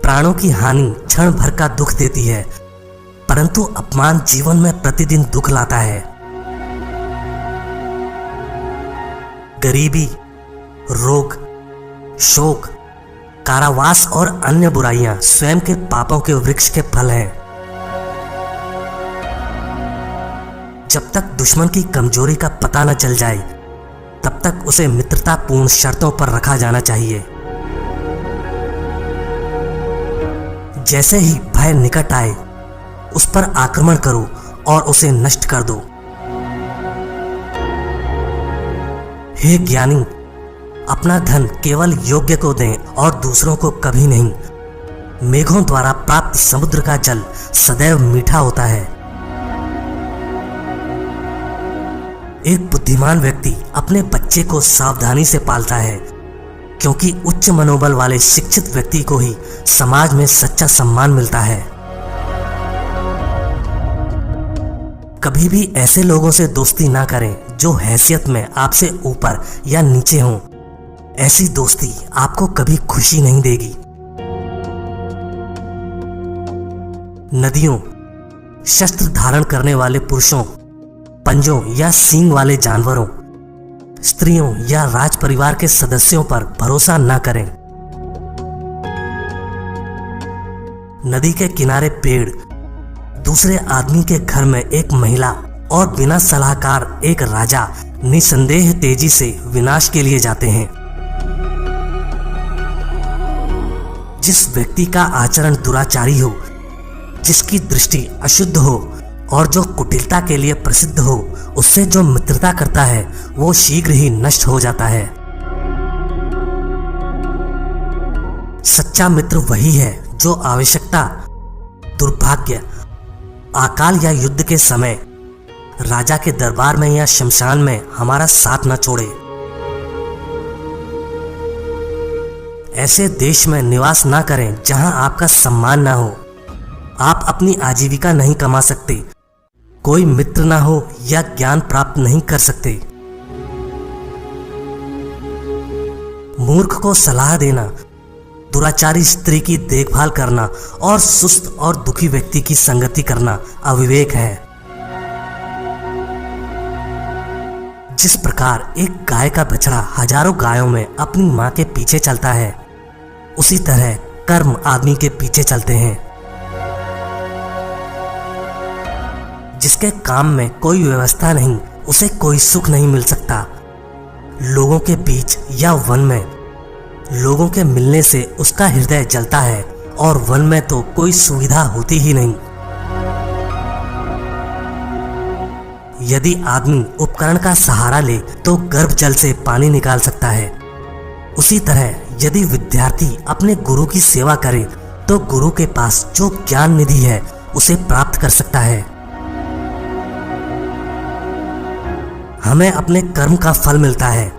प्राणों की हानि क्षण भर का दुख देती है, परंतु अपमान जीवन में प्रतिदिन दुख लाता है। गरीबी, रोग, शोक, कारावास और अन्य बुराइयां स्वयं के पापों के वृक्ष के फल हैं। जब तक दुश्मन की कमजोरी का पता न चल जाए, तब तक उसे मित्रतापूर्ण शर्तों पर रखा जाना चाहिए। जैसे ही भय निकट आए, उस पर आक्रमण करो और उसे नष्ट कर दो। हे ज्ञानी, अपना धन केवल योग्य को दें और दूसरों को कभी नहीं। मेघों द्वारा प्राप्त समुद्र का जल सदैव मीठा होता है। एक बुद्धिमान व्यक्ति अपने बच्चे को सावधानी से पालता है, क्योंकि उच्च मनोबल वाले शिक्षित व्यक्ति को ही समाज में सच्चा सम्मान मिलता है। कभी भी ऐसे लोगों से दोस्ती ना करें जो हैसियत में आपसे ऊपर या नीचे हों। ऐसी दोस्ती आपको कभी खुशी नहीं देगी। नदियों, शस्त्र धारण करने वाले पुरुषों, पंजों या सींग वाले जानवरों, स्त्रियों या राज परिवार के सदस्यों पर भरोसा न करें। नदी के किनारे पेड़, दूसरे आदमी के घर में एक महिला और बिना सलाहकार एक राजा निसंदेह तेजी से विनाश के लिए जाते हैं। जिस व्यक्ति का आचरण दुराचारी हो, जिसकी दृष्टि अशुद्ध हो और जो कुटिलता के लिए प्रसिद्ध हो, उससे जो मित्रता करता है वो शीघ्र ही नष्ट हो जाता है। सच्चा मित्र वही है जो आवश्यकता, दुर्भाग्य, अकाल या युद्ध के समय राजा के दरबार में या शमशान में हमारा साथ न छोड़े। ऐसे देश में निवास ना करें जहां आपका सम्मान ना हो। आप अपनी आजीविका नहीं कमा सकते, कोई मित्र ना हो या ज्ञान प्राप्त नहीं कर सकते। मूर्ख को सलाह देना, दुराचारी स्त्री की देखभाल करना और सुस्त और दुखी व्यक्ति की संगति करना अविवेक है। जिस प्रकार एक गाय का बछड़ा हजारों गायों में अपनी मां के पीछे चलता है, उसी तरह कर्म आदमी के पीछे चलते हैं। जिसके काम में कोई व्यवस्था नहीं, उसे कोई सुख नहीं मिल सकता। लोगों के बीच या वन में लोगों के मिलने से उसका हृदय जलता है, और वन में तो कोई सुविधा होती ही नहीं। यदि आदमी उपकरण का सहारा ले तो गर्भ जल से पानी निकाल सकता है। उसी तरह यदि विद्यार्थी अपने गुरु की सेवा करे तो गुरु के पास जो ज्ञान निधि है उसे प्राप्त कर सकता है। हमें अपने कर्म का फल मिलता है।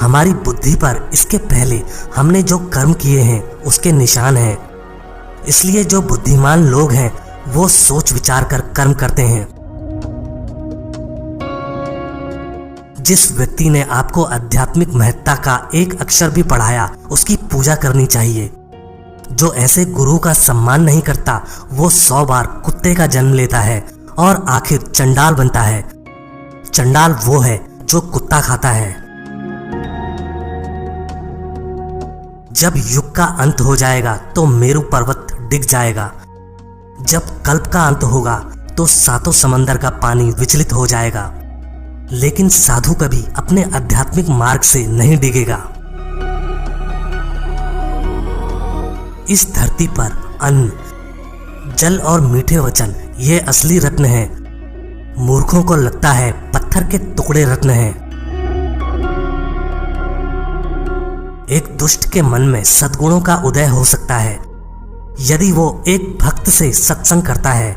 हमारी बुद्धि पर इसके पहले हमने जो कर्म किए हैं उसके निशान हैं। इसलिए जो बुद्धिमान लोग हैं वो सोच विचार कर कर्म करते हैं। जिस व्यक्ति ने आपको आध्यात्मिक महत्ता का एक अक्षर भी पढ़ाया, उसकी पूजा करनी चाहिए। जो ऐसे गुरु का सम्मान नहीं करता, वो 100 बार कुत्ते का जन्म लेता है और आखिर चंडाल बनता है। चंडाल वो है जो कुत्ता खाता है। जब युग का अंत हो जाएगा तो मेरु पर्वत डिग जाएगा। जब कल्प का अंत होगा तो 7 समंदर का पानी विचलित हो जाएगा। लेकिन साधु कभी अपने आध्यात्मिक मार्ग से नहीं डिगेगा। इस धरती पर अन्न, जल और मीठे वचन ये असली रत्न हैं। मूर्खों को लगता है पत्थर के टुकड़े रत्न हैं। एक दुष्ट के मन में सद्गुणों का उदय हो सकता है यदि वो एक भक्त से सत्संग करता है,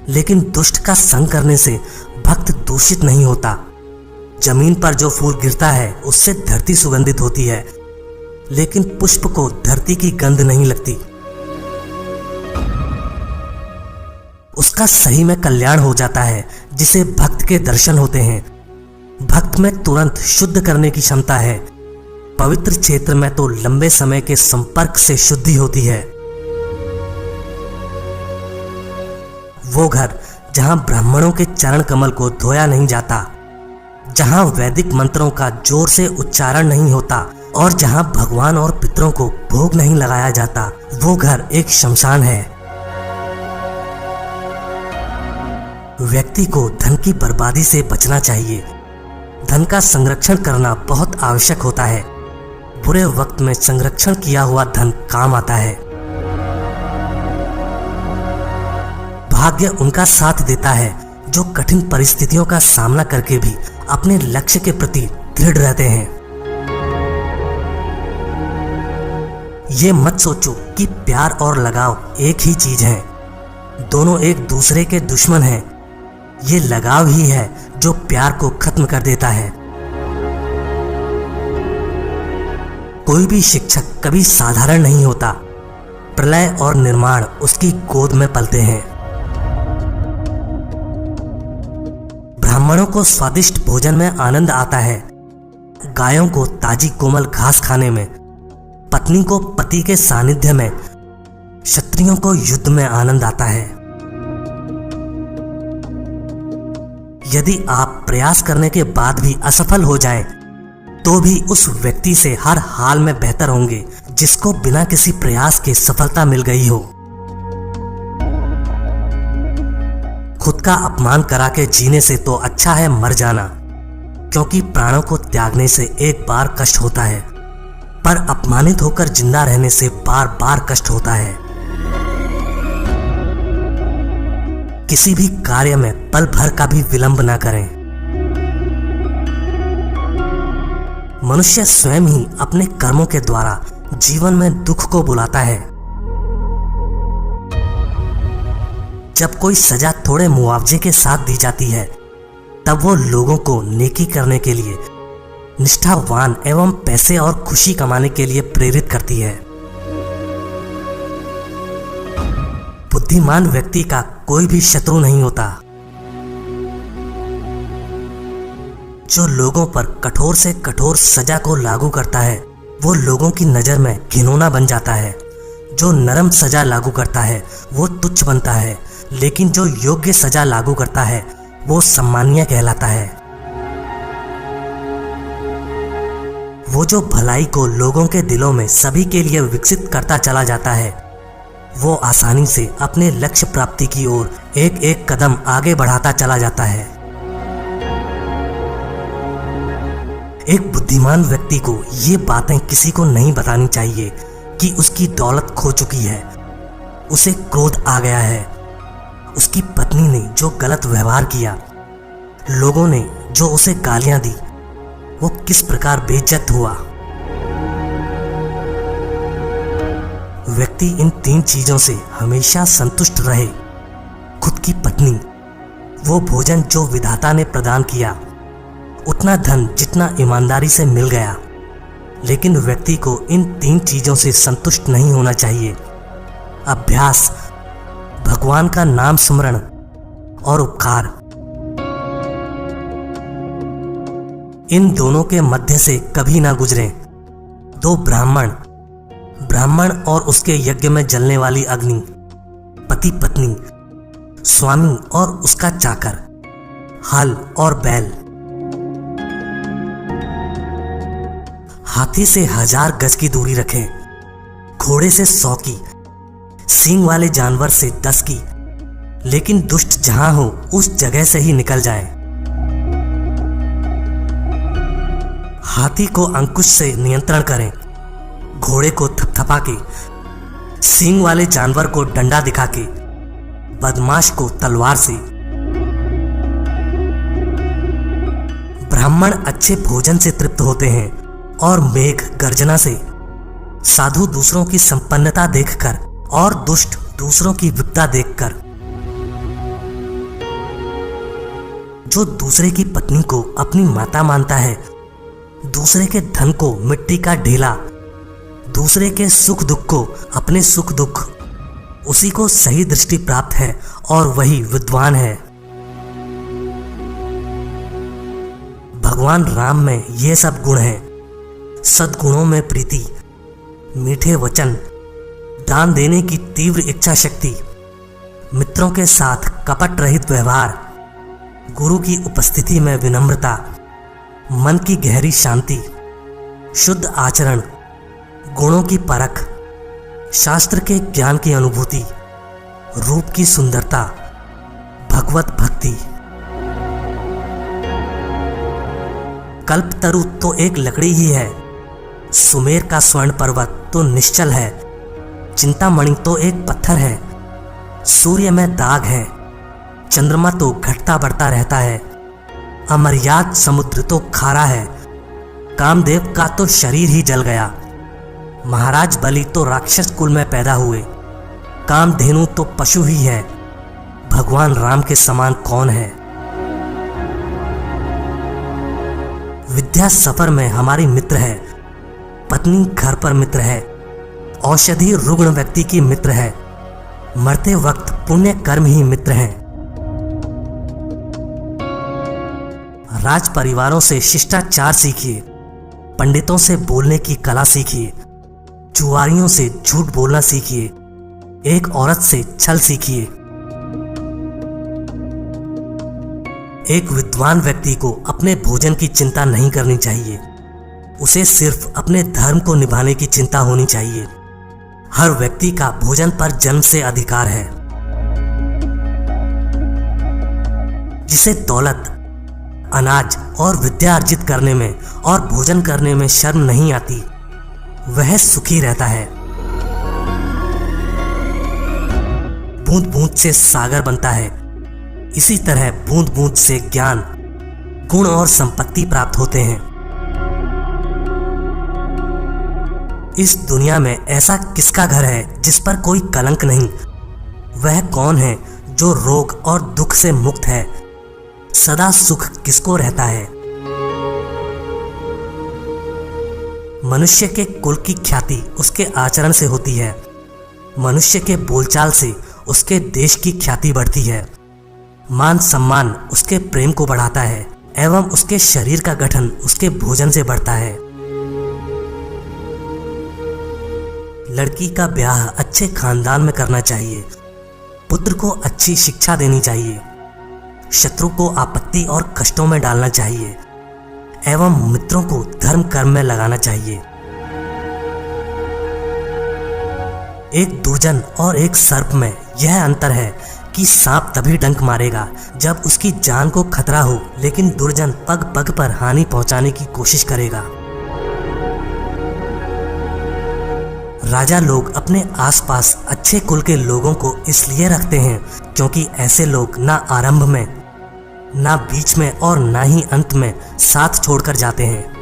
लेकिन दुष्ट का संग करने से भक्त दूषित नहीं होता। जमीन पर जो फूल गिरता है उससे धरती सुगंधित होती है, लेकिन पुष्प को धरती की गंध नहीं लगती। उसका सही में कल्याण हो जाता है जिसे भक्त के दर्शन होते हैं। भक्त में तुरंत शुद्ध करने की क्षमता है। पवित्र क्षेत्र में तो लंबे समय के संपर्क से शुद्धि होती है। वो घर जहां ब्राह्मणों के चरण कमल को धोया नहीं जाता, जहां वैदिक मंत्रों का जोर से उच्चारण नहीं होता और जहां भगवान और पितरों को भोग नहीं लगाया जाता, वो घर एक शमशान है। व्यक्ति को धन की बर्बादी से बचना चाहिए। धन का संरक्षण करना बहुत आवश्यक होता है। बुरे वक्त में संरक्षण किया हुआ धन काम आता है। भाग्य उनका साथ देता है जो कठिन परिस्थितियों का सामना करके भी अपने लक्ष्य के प्रति दृढ़ रहते हैं। ये मत सोचो कि प्यार और लगाव एक ही चीज है। दोनों एक दूसरे के दुश्मन हैं। ये लगाव ही है जो प्यार को खत्म कर देता है। कोई भी शिक्षक कभी साधारण नहीं होता। प्रलय और निर्माण उसकी गोद में पलते हैं। ब्राह्मणों को स्वादिष्ट भोजन में आनंद आता है, गायों को ताजी कोमल घास खाने में, पत्नी को पति के सानिध्य में, क्षत्रियों को युद्ध में आनंद आता है। यदि आप प्रयास करने के बाद भी असफल हो जाएं, तो भी उस व्यक्ति से हर हाल में बेहतर होंगे जिसको बिना किसी प्रयास के सफलता मिल गई हो। खुद का अपमान करा के जीने से तो अच्छा है मर जाना, क्योंकि प्राणों को त्यागने से एक बार कष्ट होता है, पर अपमानित होकर जिंदा रहने से बार बार कष्ट होता है। किसी भी कार्य में पल भर का भी विलंब ना करें। मनुष्य स्वयं ही अपने कर्मों के द्वारा जीवन में दुख को बुलाता है। जब कोई सजा थोड़े मुआवजे के साथ दी जाती है, तब वो लोगों को नेकी करने के लिए, निष्ठावान एवं पैसे और खुशी कमाने के लिए प्रेरित करती है। बुद्धिमान व्यक्ति का कोई भी शत्रु नहीं होता। जो लोगों पर कठोर से कठोर सजा को लागू करता है, वो लोगों की नजर में घिनौना बन जाता है। जो नरम सजा लागू करता है, वो तुच्छ बनता है, लेकिन जो योग्य सजा लागू करता है, वो सम्मानीय कहलाता है। वो जो भलाई को लोगों के दिलों में सभी के लिए विकसित करता चला जाता है, वो आसानी से अपने लक्ष्य प्राप्ति की ओर एक एक कदम आगे बढ़ाता चला जाता है। एक बुद्धिमान व्यक्ति को ये बातें किसी को नहीं बतानी चाहिए कि उसकी दौलत खो चुकी है, उसे क्रोध आ गया है, उसकी पत्नी ने जो गलत व्यवहार किया, लोगों ने जो उसे गालियां दी, वो किस प्रकार बेइज्जत हुआ। व्यक्ति इन 3 चीजों से हमेशा संतुष्ट रहे। खुद की पत्नी, वो भोजन जो विधाता ने प्रदान किया, उतना धन जितना ईमानदारी से मिल गया। लेकिन व्यक्ति को इन 3 चीजों से संतुष्ट नहीं होना चाहिए। अभ्यास, भगवान का नाम स्मरण और उपकार, इन दोनों के मध्य से कभी ना गुजरें। 2 ब्राह्मण और उसके यज्ञ में जलने वाली अग्नि, पति पत्नी, स्वामी और उसका चाकर, हल और बैल। हाथी से 1000 गज की दूरी रखें, घोड़े से 100 की, सींग वाले जानवर से 10 की, लेकिन दुष्ट जहां हो उस जगह से ही निकल जाए। हाथी को अंकुश से नियंत्रण करें, घोड़े को थपथपा के, सींग वाले जानवर को डंडा दिखा के, बदमाश को तलवार से। ब्राह्मण अच्छे भोजन से तृप्त होते हैं और मेघ गर्जना से। साधु दूसरों की संपन्नता देखकर और दुष्ट दूसरों की विपदा देखकर। जो दूसरे की पत्नी को अपनी माता मानता है, दूसरे के धन को मिट्टी का ढेला, दूसरे के सुख दुख को अपने सुख दुख, उसी को सही दृष्टि प्राप्त है और वही विद्वान है। भगवान राम में ये सब गुण हैं। सद्गुणों में प्रीति, मीठे वचन, दान देने की तीव्र इच्छा शक्ति, मित्रों के साथ कपट रहित व्यवहार, गुरु की उपस्थिति में विनम्रता, मन की गहरी शांति, शुद्ध आचरण, गुणों की परख, शास्त्र के ज्ञान की अनुभूति, रूप की सुंदरता, भगवत भक्ति। कल्पतरु तो एक लकड़ी ही है, सुमेर का स्वर्ण पर्वत तो निश्चल है, चिंतामणि तो एक पत्थर है, सूर्य में दाग है, चंद्रमा तो घटता बढ़ता रहता है, अमर्याद समुद्र तो खारा है, कामदेव का तो शरीर ही जल गया, महाराज बलि तो राक्षस कुल में पैदा हुए, कामधेनु तो पशु ही है, भगवान राम के समान कौन है। विद्या सफर में हमारी मित्र है, पत्नी घर पर मित्र है, औषधि रुग्ण व्यक्ति की मित्र है, मरते वक्त पुण्य कर्म ही मित्र हैं। राज परिवारों से शिष्टाचार सीखिए, पंडितों से बोलने की कला सीखिए, जुआरियों से झूठ बोलना सीखिए, एक औरत से छल सीखिए। एक विद्वान व्यक्ति को अपने भोजन की चिंता नहीं करनी चाहिए, उसे सिर्फ अपने धर्म को निभाने की चिंता होनी चाहिए। हर व्यक्ति का भोजन पर जन्म से अधिकार है। जिसे दौलत, अनाज और विद्या अर्जित करने में और भोजन करने में शर्म नहीं आती, वह सुखी रहता है। बूंद बूंद से सागर बनता है, इसी तरह बूंद बूंद से ज्ञान, गुण और संपत्ति प्राप्त होते हैं। इस दुनिया में ऐसा किसका घर है जिस पर कोई कलंक नहीं? वह कौन है जो रोग और दुख से मुक्त है? सदा सुख किसको रहता है? मनुष्य के कुल की ख्याति उसके आचरण से होती है, मनुष्य के बोलचाल से उसके देश की ख्याति बढ़ती है, मान सम्मान उसके प्रेम को बढ़ाता है एवं उसके शरीर का गठन उसके भोजन से बढ़ता है। लड़की का ब्याह अच्छे खानदान में करना चाहिए, पुत्र को अच्छी शिक्षा देनी चाहिए, शत्रु को आपत्ति और कष्टों में डालना चाहिए एवं मित्रों को धर्म कर्म में लगाना चाहिए। एक दुर्जन और एक सर्प में यह अंतर है कि सांप तभी डंक मारेगा जब उसकी जान को खतरा हो, लेकिन दुर्जन पग पग पर हानि पहुंचाने की कोशिश करेगा। राजा लोग अपने आसपास अच्छे कुल के लोगों को इसलिए रखते हैं क्योंकि ऐसे लोग ना आरंभ में, ना बीच में और ना ही अंत में साथ छोड़कर जाते हैं।